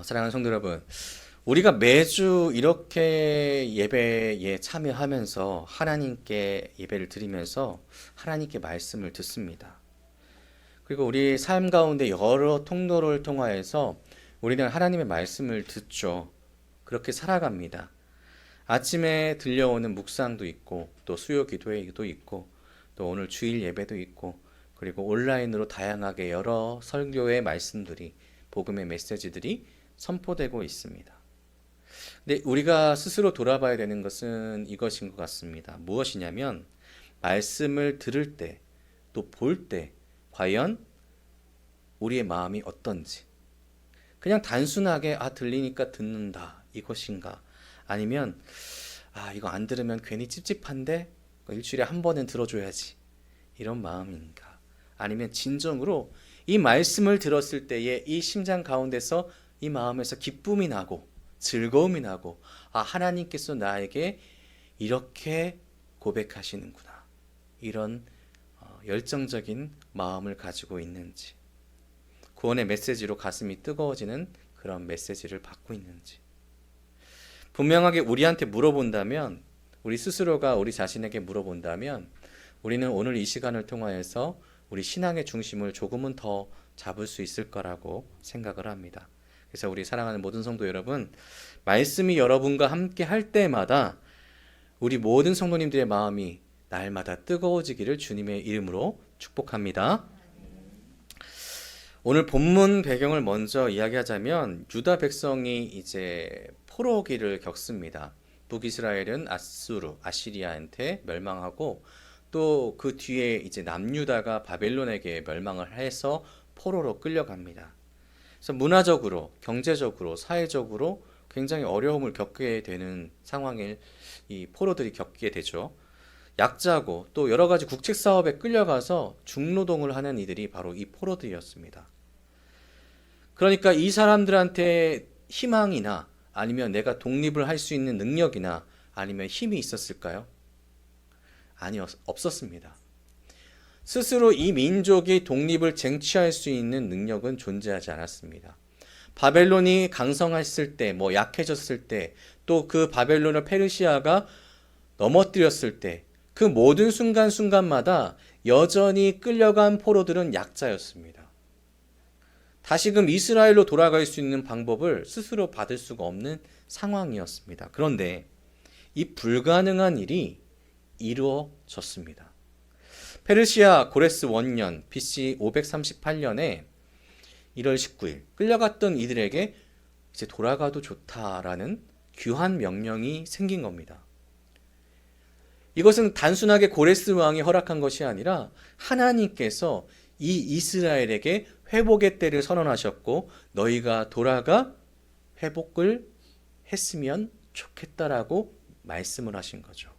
사랑하는 성도 여러분, 우리가 매주 이렇게 예배에 참여하면서 하나님께 예배를 드리면서 하나님께 말씀을 듣습니다. 그리고 우리 삶 가운데 여러 통로를 통하여서 우리는 하나님의 말씀을 듣죠. 그렇게 살아갑니다. 아침에 들려오는 묵상도 있고, 또 수요 기도회도 있고, 또 오늘 주일 예배도 있고, 그리고 온라인으로 다양하게 여러 설교의 말씀들이, 복음의 메시지들이 선포되고 있습니다. 근데 우리가 스스로 돌아봐야 되는 것은 이것인 것 같습니다. 무엇이냐면, 말씀을 들을 때, 또 볼 때, 과연 우리의 마음이 어떤지. 그냥 단순하게, 들리니까 듣는다. 이것인가? 아니면, 이거 안 들으면 괜히 찝찝한데? 일주일에 한 번은 들어줘야지. 이런 마음인가? 아니면 진정으로 이 말씀을 들었을 때에 이 심장 가운데서 이 마음에서 기쁨이 나고 즐거움이 나고 하나님께서 나에게 이렇게 고백하시는구나. 이런 열정적인 마음을 가지고 있는지, 구원의 메시지로 가슴이 뜨거워지는 그런 메시지를 받고 있는지. 분명하게 우리한테 물어본다면, 우리 스스로가 우리 자신에게 물어본다면, 우리는 오늘 이 시간을 통하여서 우리 신앙의 중심을 조금은 더 잡을 수 있을 거라고 생각을 합니다. 그래서 우리 사랑하는 모든 성도 여러분, 말씀이 여러분과 함께 할 때마다 우리 모든 성도님들의 마음이 날마다 뜨거워지기를 주님의 이름으로 축복합니다. 오늘 본문 배경을 먼저 이야기하자면 유다 백성이 이제 포로기를 겪습니다. 북이스라엘은 아시리아한테 멸망하고 또 그 뒤에 이제 남유다가 바벨론에게 멸망을 해서 포로로 끌려갑니다. 그래서 문화적으로, 경제적으로, 사회적으로 굉장히 어려움을 겪게 되는 상황을 이 포로들이 겪게 되죠. 약자고 또 여러 가지 국책 사업에 끌려가서 중노동을 하는 이들이 바로 이 포로들이었습니다. 그러니까 이 사람들한테 희망이나 아니면 내가 독립을 할 수 있는 능력이나 아니면 힘이 있었을까요? 없었습니다. 스스로 이 민족이 독립을 쟁취할 수 있는 능력은 존재하지 않았습니다. 바벨론이 강성했을 때, 약해졌을 때, 또 그 바벨론을 페르시아가 넘어뜨렸을 때, 그 모든 순간순간마다 여전히 끌려간 포로들은 약자였습니다. 다시금 이스라엘로 돌아갈 수 있는 방법을 스스로 받을 수가 없는 상황이었습니다. 그런데 이 불가능한 일이 이루어졌습니다. 페르시아 고레스 원년 BC 538년에 1월 19일 끌려갔던 이들에게 이제 돌아가도 좋다라는 귀한 명령이 생긴 겁니다. 이것은 단순하게 고레스 왕이 허락한 것이 아니라 하나님께서 이 이스라엘에게 회복의 때를 선언하셨고 너희가 돌아가 회복을 했으면 좋겠다라고 말씀을 하신 거죠.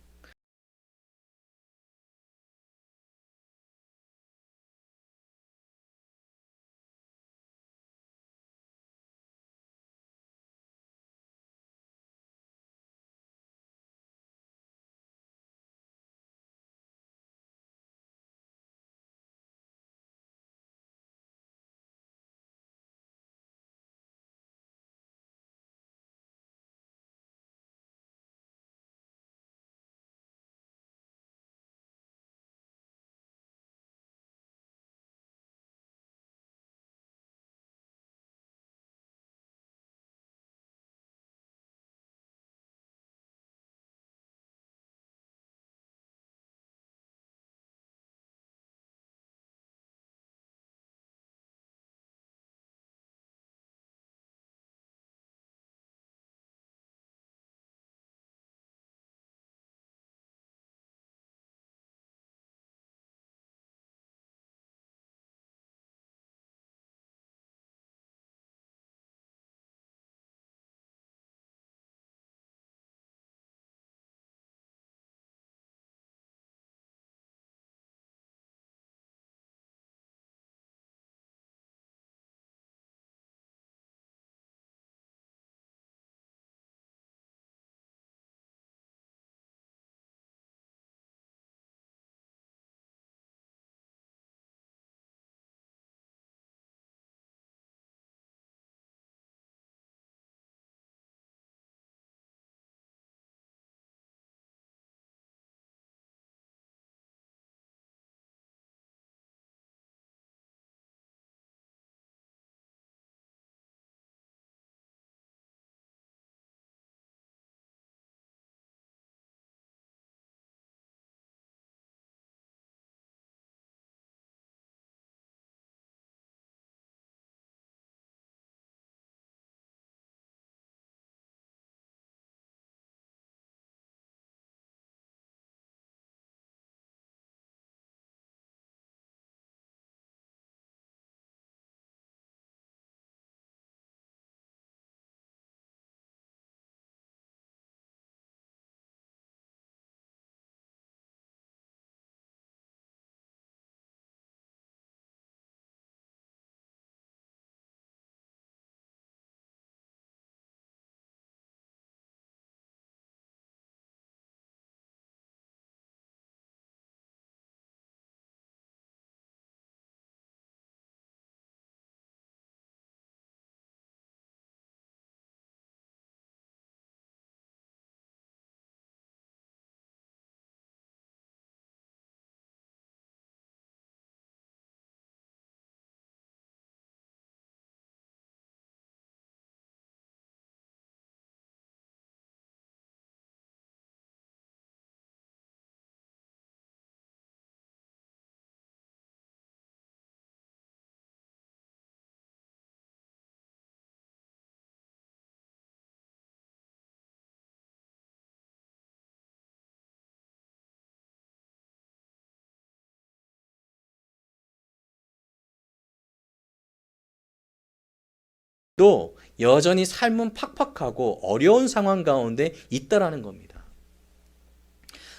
또 여전히 삶은 팍팍하고 어려운 상황 가운데 있다라는 겁니다.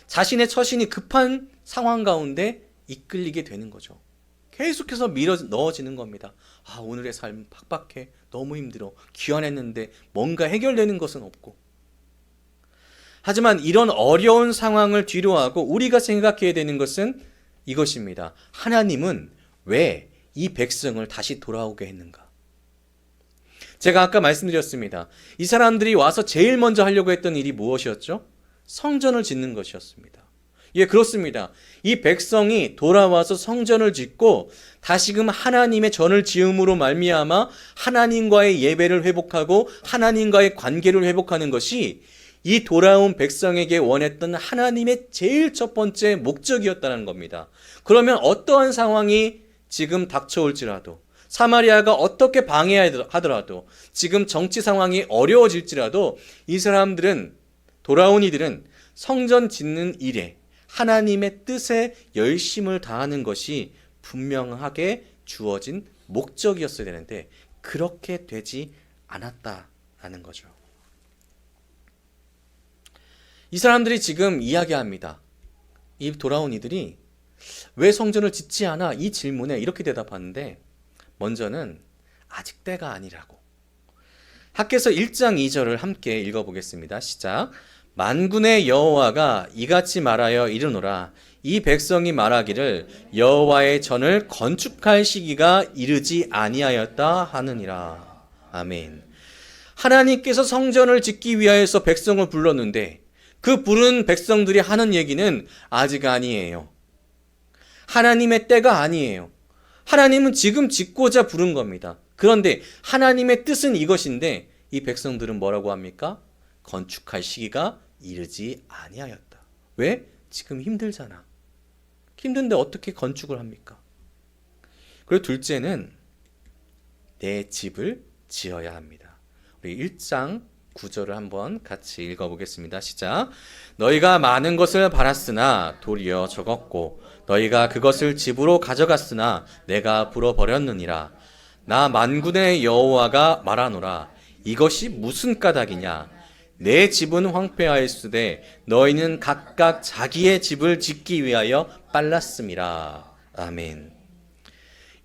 자신의 처신이 급한 상황 가운데 이끌리게 되는 거죠. 계속해서 밀어 넣어지는 겁니다. 오늘의 삶 팍팍해. 너무 힘들어. 귀환했는데 뭔가 해결되는 것은 없고. 하지만 이런 어려운 상황을 뒤로하고 우리가 생각해야 되는 것은 이것입니다. 하나님은 왜 이 백성을 다시 돌아오게 했는가? 제가 아까 말씀드렸습니다. 이 사람들이 와서 제일 먼저 하려고 했던 일이 무엇이었죠? 성전을 짓는 것이었습니다. 예, 그렇습니다. 이 백성이 돌아와서 성전을 짓고 다시금 하나님의 전을 지음으로 말미암아 하나님과의 예배를 회복하고 하나님과의 관계를 회복하는 것이 이 돌아온 백성에게 원했던 하나님의 제일 첫 번째 목적이었다는 겁니다. 그러면 어떠한 상황이 지금 닥쳐올지라도, 사마리아가 어떻게 방해하더라도, 지금 정치 상황이 어려워질지라도 이 사람들은, 돌아온 이들은 성전 짓는 일에 하나님의 뜻에 열심을 다하는 것이 분명하게 주어진 목적이었어야 되는데 그렇게 되지 않았다라는 거죠. 이 사람들이 지금 이야기합니다. 이 돌아온 이들이 왜 성전을 짓지 않아? 이 질문에 이렇게 대답하는데 먼저는 아직 때가 아니라고. 학개서 1장 2절을 함께 읽어보겠습니다. 시작. 만군의 여호와가 이같이 말하여 이르노라. 이 백성이 말하기를 여호와의 전을 건축할 시기가 이르지 아니하였다 하느니라. 아멘. 하나님께서 성전을 짓기 위하여서 백성을 불렀는데 그 부른 백성들이 하는 얘기는 아직 아니에요. 하나님의 때가 아니에요. 하나님은 지금 짓고자 부른 겁니다. 그런데 하나님의 뜻은 이것인데 이 백성들은 뭐라고 합니까? 건축할 시기가 이르지 아니하였다. 왜? 지금 힘들잖아. 힘든데 어떻게 건축을 합니까? 그리고 둘째는 내 집을 지어야 합니다. 우리 1장 9절을 한번 같이 읽어보겠습니다. 시작. 너희가 많은 것을 바랐으나 도리어 적었고 너희가 그것을 집으로 가져갔으나 내가 불어버렸느니라. 나 만군의 여호와가 말하노라. 이것이 무슨 까닭이냐? 내 집은 황폐하였으되 너희는 각각 자기의 집을 짓기 위하여 빨랐음이라. 아멘.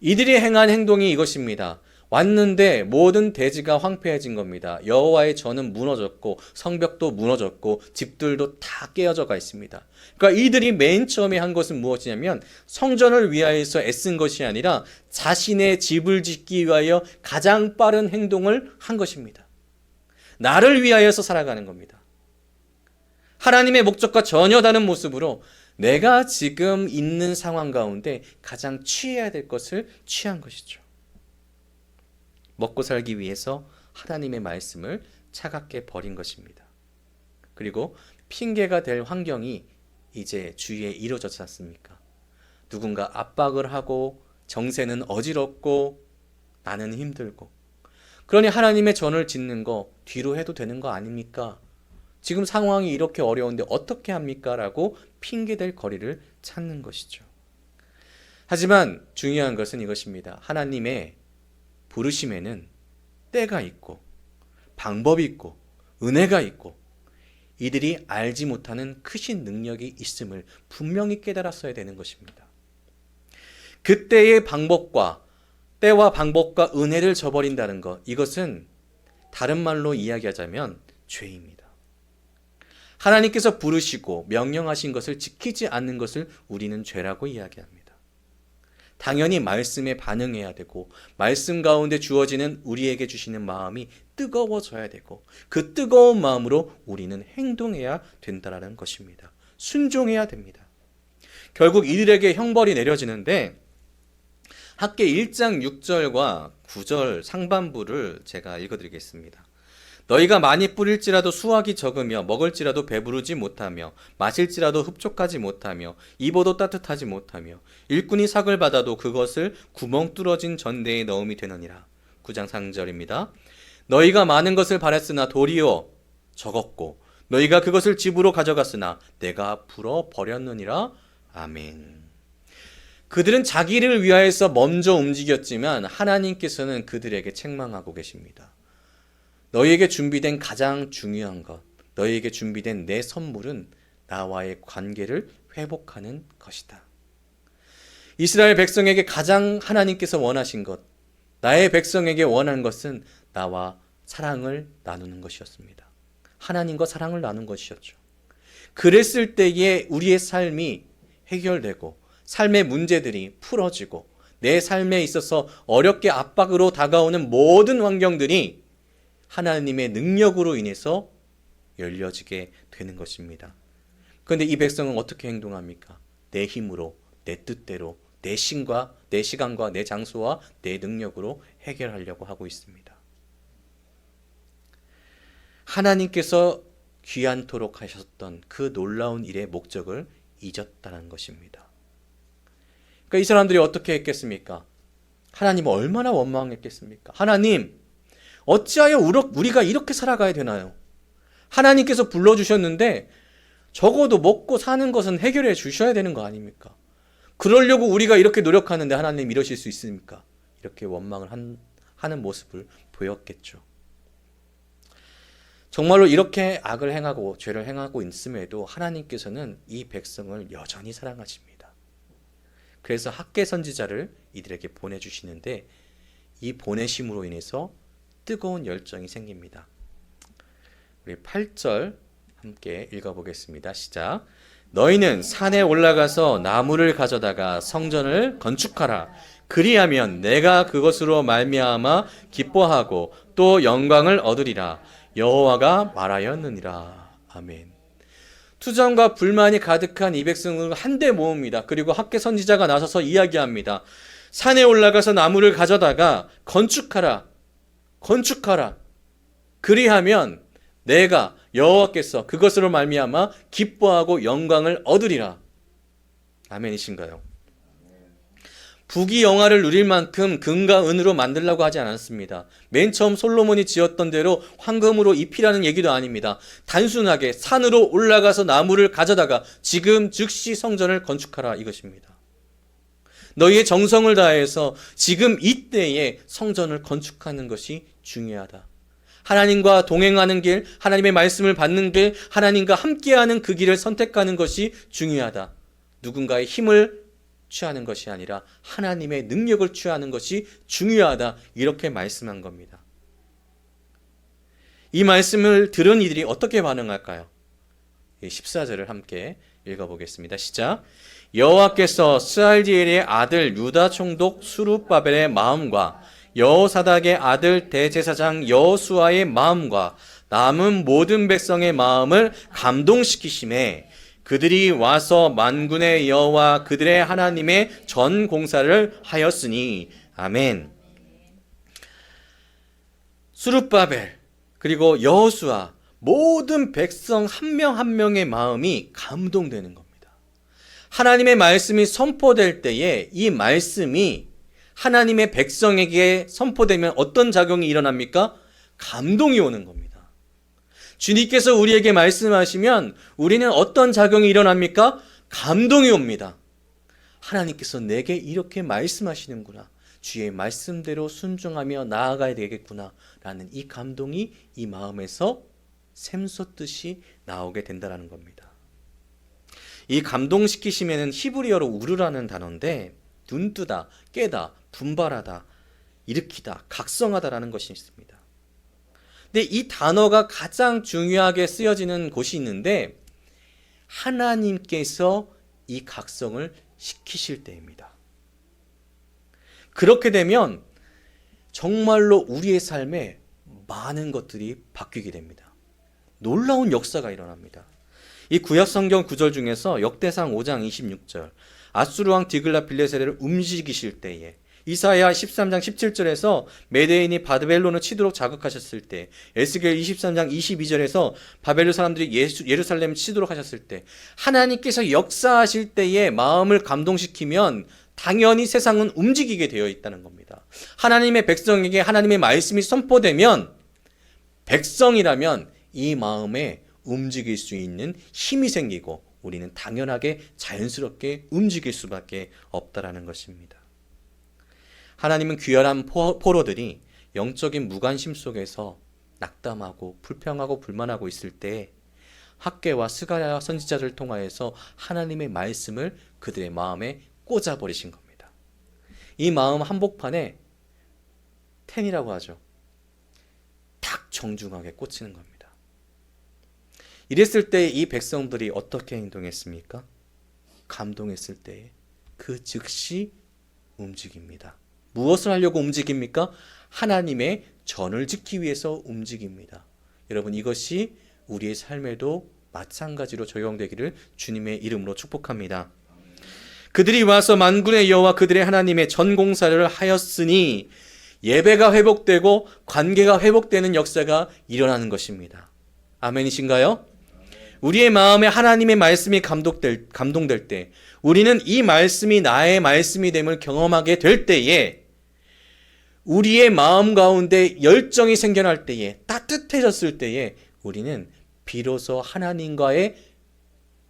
이들이 행한 행동이 이것입니다. 왔는데 모든 대지가 황폐해진 겁니다. 여호와의 전은 무너졌고 성벽도 무너졌고 집들도 다 깨어져가 있습니다. 그러니까 이들이 맨 처음에 한 것은 무엇이냐면 성전을 위하여서 애쓴 것이 아니라 자신의 집을 짓기 위하여 가장 빠른 행동을 한 것입니다. 나를 위하여서 살아가는 겁니다. 하나님의 목적과 전혀 다른 모습으로 내가 지금 있는 상황 가운데 가장 취해야 될 것을 취한 것이죠. 먹고 살기 위해서 하나님의 말씀을 차갑게 버린 것입니다. 그리고 핑계가 될 환경이 이제 주위에 이루어졌지 않습니까? 누군가 압박을 하고 정세는 어지럽고 나는 힘들고 그러니 하나님의 전을 짓는 거 뒤로 해도 되는 거 아닙니까? 지금 상황이 이렇게 어려운데 어떻게 합니까? 라고 핑계댈 거리를 찾는 것이죠. 하지만 중요한 것은 이것입니다. 하나님의 부르심에는 때가 있고 방법이 있고 은혜가 있고 이들이 알지 못하는 크신 능력이 있음을 분명히 깨달았어야 되는 것입니다. 그때의 방법과 때와 방법과 은혜를 저버린다는 것, 이것은 다른 말로 이야기하자면 죄입니다. 하나님께서 부르시고 명령하신 것을 지키지 않는 것을 우리는 죄라고 이야기합니다. 당연히 말씀에 반응해야 되고 말씀 가운데 주어지는 우리에게 주시는 마음이 뜨거워져야 되고 그 뜨거운 마음으로 우리는 행동해야 된다는 것입니다. 순종해야 됩니다. 결국 이들에게 형벌이 내려지는데 학개 1장 6절과 9절 상반부를 제가 읽어드리겠습니다. 너희가 많이 뿌릴지라도 수확이 적으며 먹을지라도 배부르지 못하며 마실지라도 흡족하지 못하며 입어도 따뜻하지 못하며 일꾼이 삭을 받아도 그것을 구멍 뚫어진 전대에 넣음이 되느니라. 9장 3절입니다. 너희가 많은 것을 바랐으나 도리어 적었고 너희가 그것을 집으로 가져갔으나 내가 불어버렸느니라. 아멘. 그들은 자기를 위하여서 먼저 움직였지만 하나님께서는 그들에게 책망하고 계십니다. 너희에게 준비된 가장 중요한 것, 너희에게 준비된 내 선물은 나와의 관계를 회복하는 것이다. 이스라엘 백성에게 가장 하나님께서 원하신 것, 나의 백성에게 원한 것은 나와 사랑을 나누는 것이었습니다. 하나님과 사랑을 나눈 것이었죠. 그랬을 때에 우리의 삶이 해결되고 삶의 문제들이 풀어지고 내 삶에 있어서 어렵게 압박으로 다가오는 모든 환경들이 하나님의 능력으로 인해서 열려지게 되는 것입니다. 그런데 이 백성은 어떻게 행동합니까? 내 힘으로, 내 뜻대로, 내 시간과 내 장소와 내 능력으로 해결하려고 하고 있습니다. 하나님께서 귀환토록 하셨던 그 놀라운 일의 목적을 잊었다는 것입니다. 그러니까 이 사람들이 어떻게 했겠습니까? 하나님은 얼마나 원망했겠습니까? 하나님, 어찌하여 우리가 이렇게 살아가야 되나요? 하나님께서 불러주셨는데 적어도 먹고 사는 것은 해결해 주셔야 되는 거 아닙니까? 그러려고 우리가 이렇게 노력하는데 하나님 이러실 수 있습니까? 이렇게 원망을 하는 모습을 보였겠죠. 정말로 이렇게 악을 행하고 죄를 행하고 있음에도 하나님께서는 이 백성을 여전히 사랑하십니다. 그래서 학개 선지자를 이들에게 보내주시는데 이 보내심으로 인해서 뜨거운 열정이 생깁니다. 우리 8절 함께 읽어보겠습니다. 시작. 너희는 산에 올라가서 나무를 가져다가 성전을 건축하라. 그리하면 내가 그것으로 말미암아 기뻐하고 또 영광을 얻으리라. 여호와가 말하였느니라. 아멘. 투정과 불만이 가득한 이 백성을 한데 모읍니다. 그리고 학개 선지자가 나서서 이야기합니다. 산에 올라가서 나무를 가져다가 건축하라. 그리하면 내가 여호와께서 그것으로 말미암아 기뻐하고 영광을 얻으리라. 아멘이신가요? 부귀영화를 누릴 만큼 금과 은으로 만들려고 하지 않았습니다. 맨 처음 솔로몬이 지었던 대로 황금으로 입히라는 얘기도 아닙니다. 단순하게 산으로 올라가서 나무를 가져다가 지금 즉시 성전을 건축하라 이것입니다. 너희의 정성을 다해서 지금 이때에 성전을 건축하는 것이 중요하다. 하나님과 동행하는 길, 하나님의 말씀을 받는 길, 하나님과 함께하는 그 길을 선택하는 것이 중요하다. 누군가의 힘을 취하는 것이 아니라 하나님의 능력을 취하는 것이 중요하다. 이렇게 말씀한 겁니다. 이 말씀을 들은 이들이 어떻게 반응할까요? 14절을 함께 읽어보겠습니다. 시작. 여호와께서 스알디엘의 아들 유다 총독 수룹바벨의 마음과 여호사닥의 아들 대제사장 여호수아의 마음과 남은 모든 백성의 마음을 감동시키심에 그들이 와서 만군의 여호와 그들의 하나님의 전 공사를 하였으니. 아멘. 수룹바벨 그리고 여호수아 모든 백성 한 명 한 명의 마음이 감동되는 겁니다. 하나님의 말씀이 선포될 때에 이 말씀이 하나님의 백성에게 선포되면 어떤 작용이 일어납니까? 감동이 오는 겁니다. 주님께서 우리에게 말씀하시면 우리는 어떤 작용이 일어납니까? 감동이 옵니다. 하나님께서 내게 이렇게 말씀하시는구나. 주의 말씀대로 순종하며 나아가야 되겠구나. 라는 이 감동이 이 마음에서 샘솟듯이 나오게 된다는 겁니다. 이 감동시키시면은 히브리어로 우르라는 단어인데 눈뜨다, 깨다, 분발하다, 일으키다, 각성하다라는 것이 있습니다. 근데 이 단어가 가장 중요하게 쓰여지는 곳이 있는데 하나님께서 이 각성을 시키실 때입니다. 그렇게 되면 정말로 우리의 삶에 많은 것들이 바뀌게 됩니다. 놀라운 역사가 일어납니다. 이 구약성경 구절 중에서 역대상 5장 26절 아수르 왕 디글라빌레세르를 움직이실 때에 이사야 13장 17절에서 메대인이 바벨론을 치도록 자극하셨을 때 에스겔 23장 22절에서 바벨론 사람들이 예루살렘을 치도록 하셨을 때 하나님께서 역사하실 때에 마음을 감동시키면 당연히 세상은 움직이게 되어 있다는 겁니다. 하나님의 백성에게 하나님의 말씀이 선포되면 백성이라면 이 마음에 움직일 수 있는 힘이 생기고 우리는 당연하게 자연스럽게 움직일 수밖에 없다라는 것입니다. 하나님은 귀결한 포로들이 영적인 무관심 속에서 낙담하고 불평하고 불만하고 있을 때 학개와 스가랴 선지자를 통하여서 하나님의 말씀을 그들의 마음에 꽂아버리신 겁니다. 이 마음 한복판에 텐이라고 하죠. 딱 정중하게 꽂히는 겁니다. 이랬을 때 이 백성들이 어떻게 행동했습니까? 감동했을 때 그 즉시 움직입니다. 무엇을 하려고 움직입니까? 하나님의 전을 짓기 위해서 움직입니다. 여러분, 이것이 우리의 삶에도 마찬가지로 적용되기를 주님의 이름으로 축복합니다. 그들이 와서 만군의 여호와 그들의 하나님의 전공사를 하였으니 예배가 회복되고 관계가 회복되는 역사가 일어나는 것입니다. 아멘이신가요? 우리의 마음에 하나님의 말씀이 감동될 때, 우리는 이 말씀이 나의 말씀이 됨을 경험하게 될 때에, 우리의 마음 가운데 열정이 생겨날 때에, 따뜻해졌을 때에 우리는 비로소 하나님과의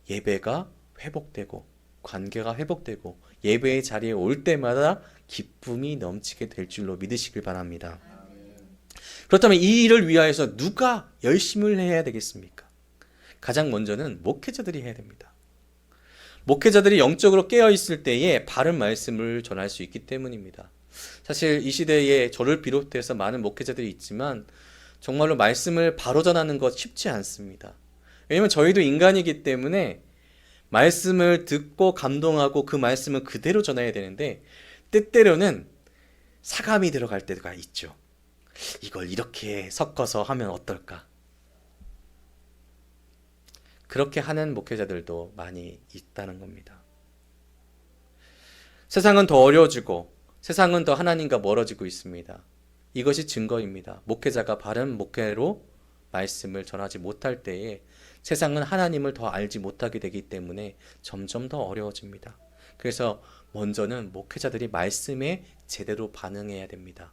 예배가 회복되고 관계가 회복되고 예배의 자리에 올 때마다 기쁨이 넘치게 될 줄로 믿으시길 바랍니다. 그렇다면 이 일을 위하여서 누가 열심을 해야 되겠습니까? 가장 먼저는 목회자들이 해야 됩니다. 목회자들이 영적으로 깨어있을 때에 바른 말씀을 전할 수 있기 때문입니다. 사실 이 시대에 저를 비롯해서 많은 목회자들이 있지만 정말로 말씀을 바로 전하는 것 쉽지 않습니다. 왜냐하면 저희도 인간이기 때문에 말씀을 듣고 감동하고 그 말씀을 그대로 전해야 되는데 때때로는 사감이 들어갈 때가 있죠. 이걸 이렇게 섞어서 하면 어떨까? 그렇게 하는 목회자들도 많이 있다는 겁니다. 세상은 더 어려워지고 세상은 더 하나님과 멀어지고 있습니다. 이것이 증거입니다. 목회자가 바른 목회로 말씀을 전하지 못할 때에 세상은 하나님을 더 알지 못하게 되기 때문에 점점 더 어려워집니다. 그래서 먼저는 목회자들이 말씀에 제대로 반응해야 됩니다.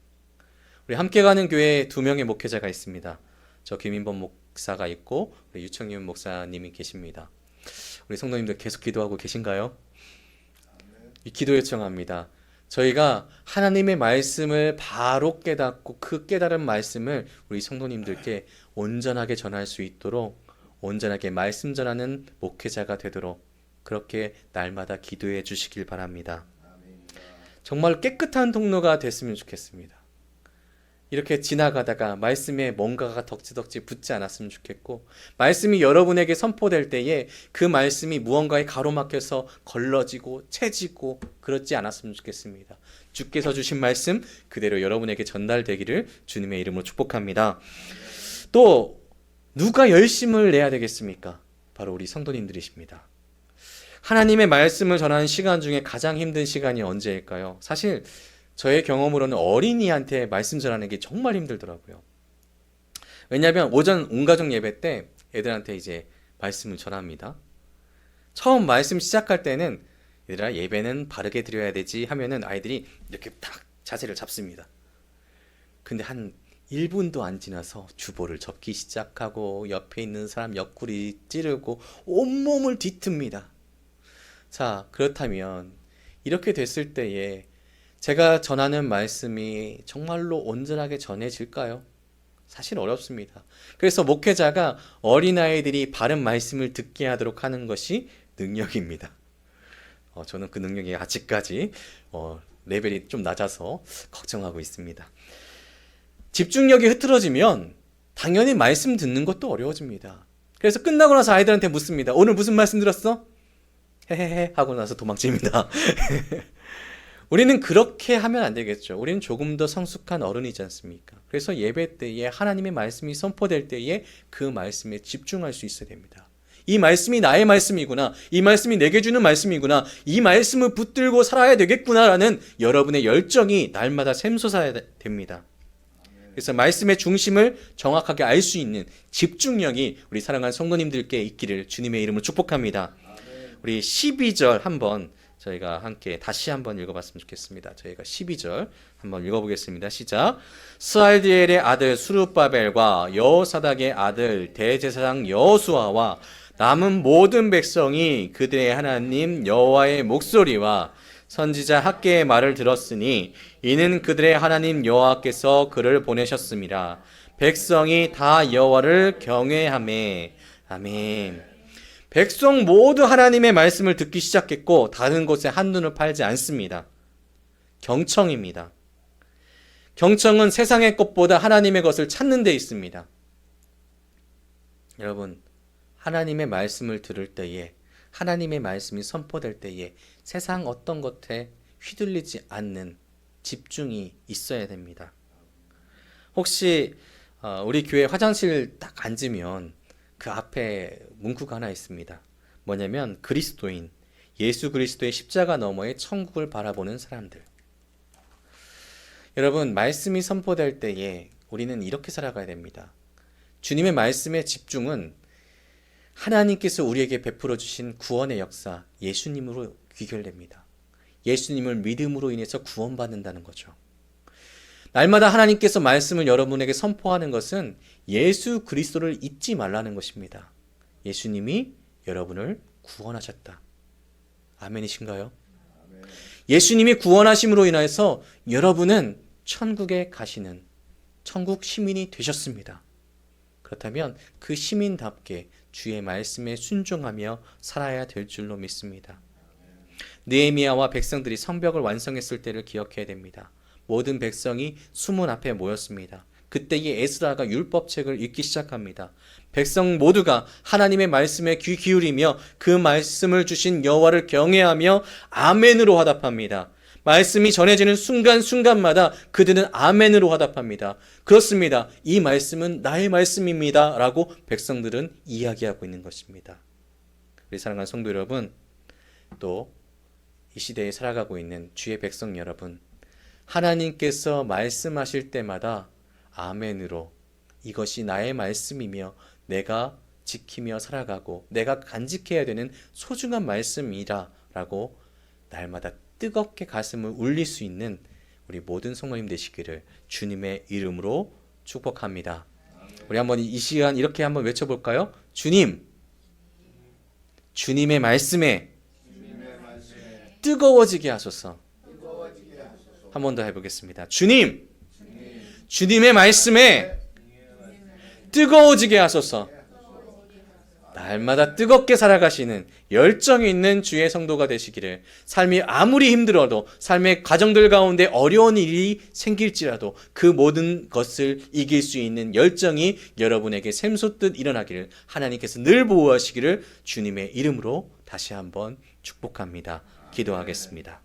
우리 함께 가는 교회에 2명의 목회자가 있습니다. 저 김인범 목사가 있고 우리 유청림 목사님이 계십니다. 우리 성도님들 계속 기도하고 계신가요? 기도 요청합니다. 저희가 하나님의 말씀을 바로 깨닫고 그 깨달은 말씀을 우리 성도님들께 온전하게 전할 수 있도록 온전하게 말씀 전하는 목회자가 되도록 그렇게 날마다 기도해 주시길 바랍니다. 정말 깨끗한 통로가 됐으면 좋겠습니다. 이렇게 지나가다가 말씀에 뭔가가 덕지덕지 붙지 않았으면 좋겠고, 말씀이 여러분에게 선포될 때에 그 말씀이 무언가에 가로막혀서 걸러지고 채지고 그렇지 않았으면 좋겠습니다. 주께서 주신 말씀 그대로 여러분에게 전달되기를 주님의 이름으로 축복합니다. 또 누가 열심을 내야 되겠습니까? 바로 우리 성도님들이십니다. 하나님의 말씀을 전하는 시간 중에 가장 힘든 시간이 언제일까요? 사실 저의 경험으로는 어린이한테 말씀 전하는 게 정말 힘들더라고요. 왜냐하면 오전 온가족 예배 때 애들한테 이제 말씀을 전합니다. 처음 말씀 시작할 때는 얘들아 예배는 바르게 드려야 되지 하면은 아이들이 이렇게 딱 자세를 잡습니다. 근데 한 1분도 안 지나서 주보를 접기 시작하고 옆에 있는 사람 옆구리 찌르고 온몸을 뒤틉니다. 자, 그렇다면 이렇게 됐을 때에 제가 전하는 말씀이 정말로 온전하게 전해질까요? 사실 어렵습니다. 그래서 목회자가 어린아이들이 바른 말씀을 듣게 하도록 하는 것이 능력입니다. 저는 그 능력이 아직까지 레벨이 좀 낮아서 걱정하고 있습니다. 집중력이 흐트러지면 당연히 말씀 듣는 것도 어려워집니다. 그래서 끝나고 나서 아이들한테 묻습니다. 오늘 무슨 말씀 들었어? 헤헤헤 하고 나서 도망칩니다. 우리는 그렇게 하면 안 되겠죠. 우리는 조금 더 성숙한 어른이지 않습니까? 그래서 예배 때에 하나님의 말씀이 선포될 때에 그 말씀에 집중할 수 있어야 됩니다. 이 말씀이 나의 말씀이구나. 이 말씀이 내게 주는 말씀이구나. 이 말씀을 붙들고 살아야 되겠구나라는 여러분의 열정이 날마다 샘솟아야 됩니다. 그래서 말씀의 중심을 정확하게 알 수 있는 집중력이 우리 사랑하는 성도님들께 있기를 주님의 이름으로 축복합니다. 우리 12절 한번 저희가 함께 다시 한번 읽어봤으면 좋겠습니다. 저희가 12절 한번 읽어보겠습니다. 시작. 스알디엘의 아들 수르바벨과 여호사닥의 아들 대제사장 여호수아와 남은 모든 백성이 그들의 하나님 여호와의 목소리와 선지자 학개의 말을 들었으니 이는 그들의 하나님 여호와께서 그를 보내셨음이라. 백성이 다 여호와를 경외하매. 아멘. 백성 모두 하나님의 말씀을 듣기 시작했고 다른 곳에 한눈을 팔지 않습니다. 경청입니다. 경청은 세상의 것보다 하나님의 것을 찾는 데 있습니다. 여러분, 하나님의 말씀을 들을 때에, 하나님의 말씀이 선포될 때에 세상 어떤 것에 휘둘리지 않는 집중이 있어야 됩니다. 혹시 우리 교회 화장실 딱 앉으면 그 앞에 문구가 하나 있습니다. 뭐냐면 그리스도인, 예수 그리스도의 십자가 너머의 천국을 바라보는 사람들. 여러분, 말씀이 선포될 때에 우리는 이렇게 살아가야 됩니다. 주님의 말씀의 집중은 하나님께서 우리에게 베풀어 주신 구원의 역사, 예수님으로 귀결됩니다. 예수님을 믿음으로 인해서 구원받는다는 거죠. 날마다 하나님께서 말씀을 여러분에게 선포하는 것은 예수 그리스도를 잊지 말라는 것입니다. 예수님이 여러분을 구원하셨다. 아멘이신가요? 예수님이 구원하심으로 인해서 여러분은 천국에 가시는 천국 시민이 되셨습니다. 그렇다면 그 시민답게 주의 말씀에 순종하며 살아야 될 줄로 믿습니다. 느헤미야와 백성들이 성벽을 완성했을 때를 기억해야 됩니다. 모든 백성이 수문 앞에 모였습니다. 그때에 에스라가 율법책을 읽기 시작합니다. 백성 모두가 하나님의 말씀에 귀 기울이며 그 말씀을 주신 여호와를 경외하며 아멘으로 화답합니다. 말씀이 전해지는 순간순간마다 그들은 아멘으로 화답합니다. 그렇습니다. 이 말씀은 나의 말씀입니다. 라고 백성들은 이야기하고 있는 것입니다. 우리 사랑하는 성도 여러분, 또 이 시대에 살아가고 있는 주의 백성 여러분, 하나님께서 말씀하실 때마다 아멘으로 이것이 나의 말씀이며 내가 지키며 살아가고 내가 간직해야 되는 소중한 말씀이라 라고 날마다 뜨겁게 가슴을 울릴 수 있는 우리 모든 성도님 되시기를 주님의 이름으로 축복합니다. 우리 한번 이 시간 이렇게 한번 외쳐볼까요? 주님, 주님의 말씀에 뜨거워지게 하소서. 한 번 더 해보겠습니다. 주님, 주님의 말씀에 뜨거워지게 하소서. 날마다 뜨겁게 살아가시는 열정이 있는 주의 성도가 되시기를, 삶이 아무리 힘들어도, 삶의 가정들 가운데 어려운 일이 생길지라도 그 모든 것을 이길 수 있는 열정이 여러분에게 샘솟듯 일어나기를 하나님께서 늘 보호하시기를 주님의 이름으로 다시 한번 축복합니다. 기도하겠습니다.